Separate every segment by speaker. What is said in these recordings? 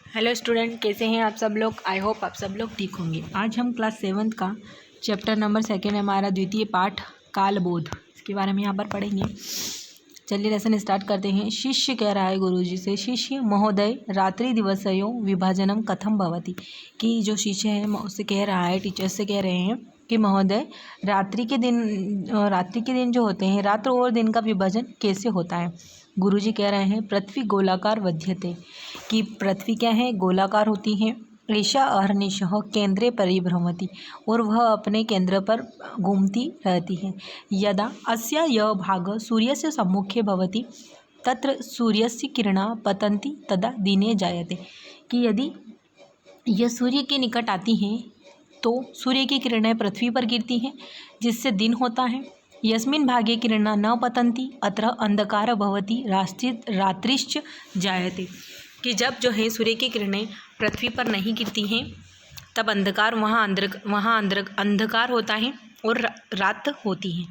Speaker 1: Hello student, कैसे हैं आप सब लोग। आई होप आप सब लोग ठीक होंगे। आज हम क्लास 7 का चैप्टर नंबर 2 हमारा द्वितीय पाठ कालबोध, इसके बारे में यहाँ पर पढ़ेंगे। चलिए लेसन स्टार्ट करते हैं। शिष्य कह रहा है गुरुजी से, शिष्य महोदय रात्रि दिवसयों विभाजनम कथम भवति। कि जो शिष्य है उससे कह रहा है, टीचर से कह रहे हैं कि महोदय रात्रि के दिन जो होते हैं, रात्र और दिन का विभाजन कैसे होता है। गुरुजी कह रहे हैं पृथ्वी गोलाकार वध्यते, कि पृथ्वी क्या है, गोलाकार होती है। ऐशा अहर्निशः केंद्रे परिभ्रमति, और वह अपने केंद्र पर घूमती रहती है। यदा अस्या यह भाग सूर्यस्य सम्मुखे भवति तत्र सूर्यस्य किरणा पतन्ति तदा दिने जायते। कि यदि यह सूर्य के निकट आती हैं तो सूर्य की किरणें पृथ्वी पर गिरती हैं, जिससे दिन होता है। यस्मिन् भागे किरणा न पतन्ति अत्र अंधकार भवति रात्रिश्च जायते। कि जब जो है सूर्य की किरणें पृथ्वी पर नहीं गिरती हैं तब अंधकार होता है और रात होती है।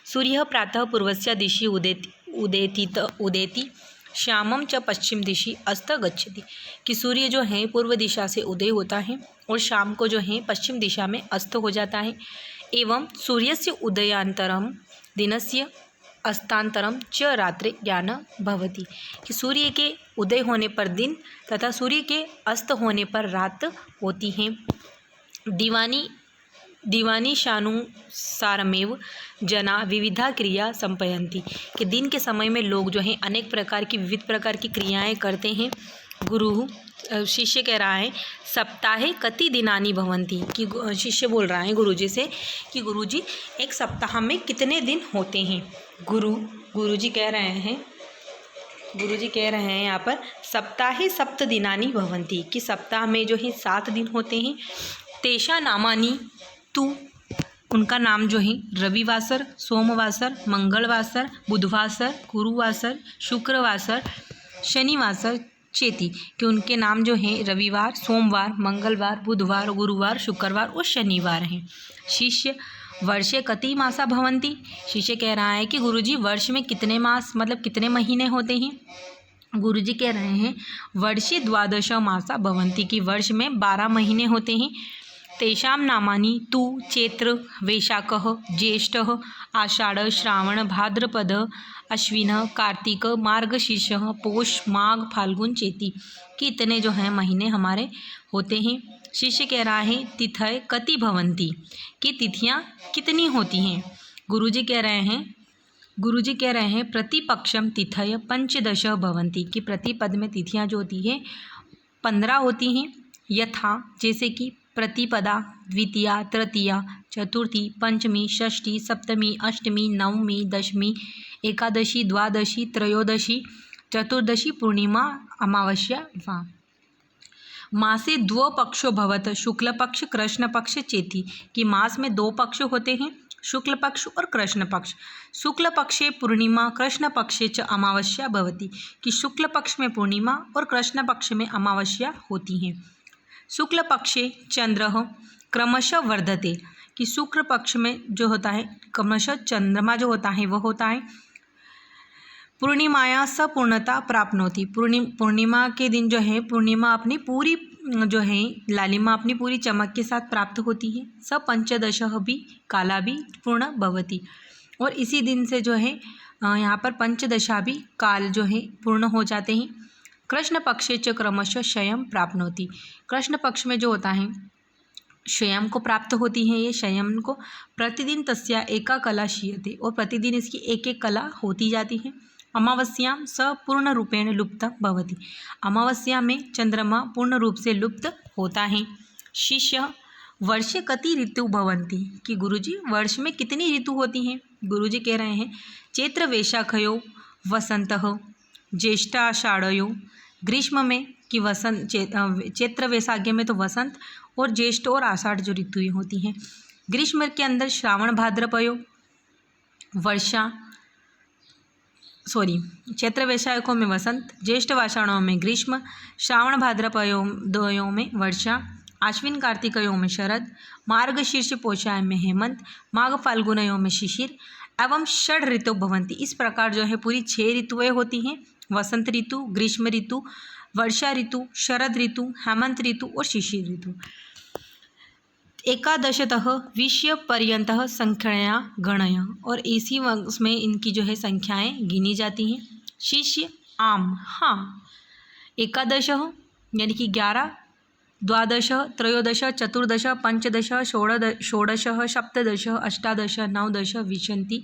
Speaker 1: सूर्य प्रातः पूर्वस्य दिशि उदेति श्यामम च पश्चिम दिशि अस्त गच्छति। कि सूर्य जो है पूर्व दिशा से उदय होता है और शाम को जो है पश्चिम दिशा में अस्त हो जाता है। एवं सूर्यस्य उदयांतरम दिनस्य अस्तांतरम च रात्रि ज्ञान भवति। कि सूर्य के उदय होने पर दिन तथा सूर्य के अस्त होने पर रात होती है। दिवानिशानुसारमेव जना विविधा क्रिया संपयन्ति। कि दिन के समय में लोग जो हैं अनेक प्रकार की विविध प्रकार की क्रियाएं करते हैं। शिष्य कह रहा है सप्ताहे कति दिनानि भवन्ति। कि शिष्य बोल रहा है गुरुजी से कि गुरुजी एक सप्ताह में कितने दिन होते हैं। गुरुजी कह रहे हैं यहाँ पर सप्ताहे सप्त दिनानि भवन्ति। कि सप्ताह में जो है 7 दिन होते हैं। तेषा नामानि तु, उनका नाम जो है रविवासर, सोमवासर, मंगलवासर, बुधवासर, गुरुवासर, शुक्रवासर, शनिवासर चेती। कि उनके नाम जो हैं रविवार, सोमवार, मंगलवार, बुधवार, गुरुवार, शुक्रवार और शनिवार हैं। शिष्य वर्षे कति मासा भवन्ति। शिष्य कह रहा है कि गुरुजी वर्ष में कितने मास मतलब कितने महीने होते हैं। गुरुजी कह रहे हैं वर्षे 12 मासा भवन्ति। कि वर्ष में 12 महीने होते हैं। तेषां नामानि तु चैत्र, वैशाखः, ज्येष्ठः, आषाढ़, श्रावण, भाद्रपद, अश्विन, कार्तिक, मार्गशीर्ष, पौष, माघ, फाल्गुन चेती। कि इतने जो हैं महीने हमारे होते हैं। शिष्य कह रहा है तिथय कति भवन्ति। कि तिथियां कितनी होती हैं। गुरुजी कह रहे हैं प्रतिपक्षम तिथय 15 भवन्ति। कि प्रतिपद में तिथियां जो होती है 15 होती हैं। यथा जैसे कि प्रतिपदा, द्वितीया, तृतीया, चतुर्थी, पंचमी, षष्ठी, सप्तमी, अष्टमी, नवमी, दशमी, एकादशी, द्वादशी, त्रयोदशी, चतुर्दशी, पूर्णिमा, अमावस्या वा। मासे 2 पक्षो भवत शुक्ल पक्ष कृष्ण पक्ष चेती। कि मास में 2 पक्ष होते हैं, शुक्ल पक्ष और कृष्ण पक्ष। शुक्ल पक्षे पूर्णिमा, कृष्ण पक्षे च अमावस्या भवति। कि शुक्ल पक्ष में पूर्णिमा और कृष्ण पक्ष में अमावस्या होती हैं। शुक्ल पक्षे चंद्र क्रमशः वर्धते। कि शुक्ल पक्ष में जो होता है क्रमशः चंद्रमा जो होता है वह होता है। पूर्णिमाया सपूर्णता प्राप्नोति। पूर्णिमा के दिन जो है पूर्णिमा अपनी पूरी जो है लालिमा अपनी पूरी चमक के साथ प्राप्त होती है। स पंचदशः भी काला भी पूर्ण भवति। और इसी दिन से जो है यहाँ पर पंचदशा भी काल जो है पूर्ण हो जाते हैं। कृष्ण पक्षे च क्रमशः शयम प्राप्नोति। कृष्ण पक्ष में जो होता है शयम को प्राप्त होती है। ये शयम को प्रतिदिन तस्या एका कला क्षीयते, और प्रतिदिन इसकी एक एक कला होती जाती है। अमावस्यां स पूर्ण रूपेण लुप्त भवति। अमावस्या में चंद्रमा पूर्ण रूप से लुप्त होता है। शिष्य वर्षे कति ऋतु भवन्ति। कि गुरुजी वर्ष में कितनी ऋतु होती हैं। गुरुजी कह रहे हैं चैत्र वैशाखयो वसंतः, ज्येष्ठाषाढ़यो। ग्रीष्म में कि चैत्र वैशाख में तो वसंत और ज्येष्ठ और आषाढ़ जो ऋतुएं होती हैं। ग्रीष्म के अंदर श्रावण भाद्रपयो वर्षा चैत्र वैशाखों में वसंत, ज्येष्ठ आषाढ़ों में ग्रीष्म, श्रावण भाद्रपयों में वर्षा, आश्विन कार्तिकयों में शरद, मार्गशीर्ष पोषाय में हेमंत, माघ फाल्गुनयों में शिशिर एवं षड ऋतु भवंती। इस प्रकार जो है पूरी 6 ऋतुएं होती हैं। वसंत ऋतु, ग्रीष्म ऋतु, वर्षा ऋतु, शरद ऋतु, हेमंत ऋतु और शिशिर ऋतु। एकादशतः 20 पर्यंतः संख्याया गणय, और इसी उसमें इनकी जो है संख्याएं गिनी जाती हैं। शिष्य आम, हाँ। एकादश यानी कि 11, द्वादश, त्रयोदश, चतुर्दश, पंचदश, षोडश, सप्तदश, अष्टादश, नवदश, विंशति।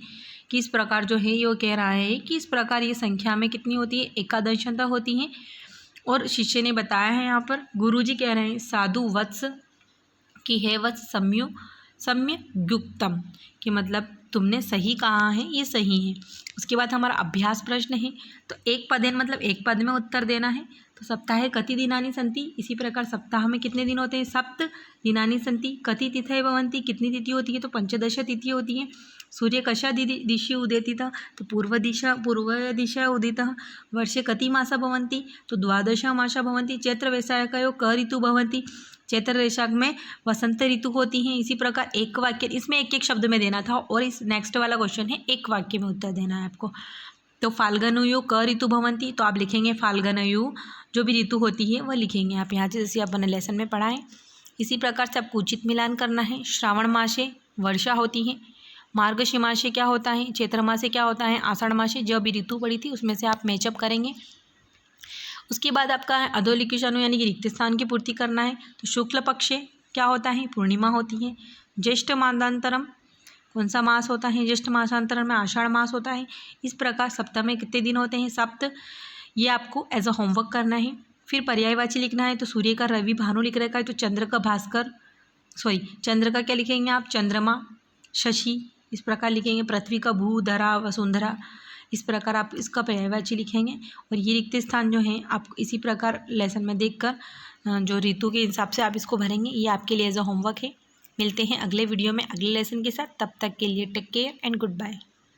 Speaker 1: किस प्रकार जो है ये कह रहा है कि इस प्रकार ये संख्या में कितनी होती है, एकादशतः होती हैं। और शिष्य ने बताया है यहाँ पर, गुरुजी कह रहे हैं साधु वत्स कि हे वत्स सम्यक युक्तम, कि मतलब तुमने सही कहा है, ये सही है। उसके बाद हमारा अभ्यास प्रश्न है, तो एक पदेन मतलब एक पद में उत्तर देना है। तो सप्ताहे कति दिनानि सन्ति, इसी प्रकार सप्ताह में कितने दिन होते हैं, सप्त दिनानि सन्ति। कति तिथय भवन्ति, कितनी तिथि होती है, तो 15 तिथि होती है। सूर्य कशा दिशि उदेतितः, तो पूर्व दिशा उदितः। वर्षे कति मासा भवन्ति, तो 12 मासा भवन्ति। चैत्र वैशाखयोः क ऋतु भवन्ति, चैत्र वैशाख में वसंत ऋतु होती हैं। इसी प्रकार एक वाक्य, इसमें एक एक शब्द में देना था, और इस नेक्स्ट वाला क्वेश्चन है एक वाक्य में उत्तर देना है आपको। तो फाल्गुनयोः क ऋतु भवन्ति, तो आप लिखेंगे फाल्गुनयोः, जो भी ऋतु होती है वह लिखेंगे आप यहाँ से, जैसे अपने लेसन में पढ़ा है। इसी प्रकार से आपको उचित मिलान करना है। श्रावण मासे वर्षा होती है, मार्गशीर मासे क्या होता है, चैत्र मासे क्या होता है, आषाढ़ मासे जो भी ऋतु पड़ी थी उसमें से आप मैचअप करेंगे। उसके बाद आपका है अधोलिखित यानी कि रिक्त स्थान की पूर्ति करना है। तो शुक्ल पक्ष क्या होता है, पूर्णिमा होती है। ज्येष्ठ मासांतरम कौन सा मास होता है, ज्येष्ठ मासांतरम में आषाढ़ मास होता है। इस प्रकार सप्ताह में कितने दिन होते हैं, सप्त। ये आपको एज अ होमवर्क करना है। फिर पर्यायवाची लिखना है, तो सूर्य का रवि भानु लिख रखा है, तो चंद्र का भास्कर, चंद्र का क्या लिखेंगे आप, चंद्रमा, शशि, इस प्रकार लिखेंगे। पृथ्वी का भू, धरा, वसुंधरा, इस प्रकार आप इसका पर्यायवाची लिखेंगे। और ये रिक्त स्थान जो है आप इसी प्रकार लेसन में देखकर जो ऋतु के हिसाब से आप इसको भरेंगे। ये आपके लिए एज अ होमवर्क है। मिलते हैं अगले वीडियो में अगले लेसन के साथ, तब तक के लिए take care and good bye.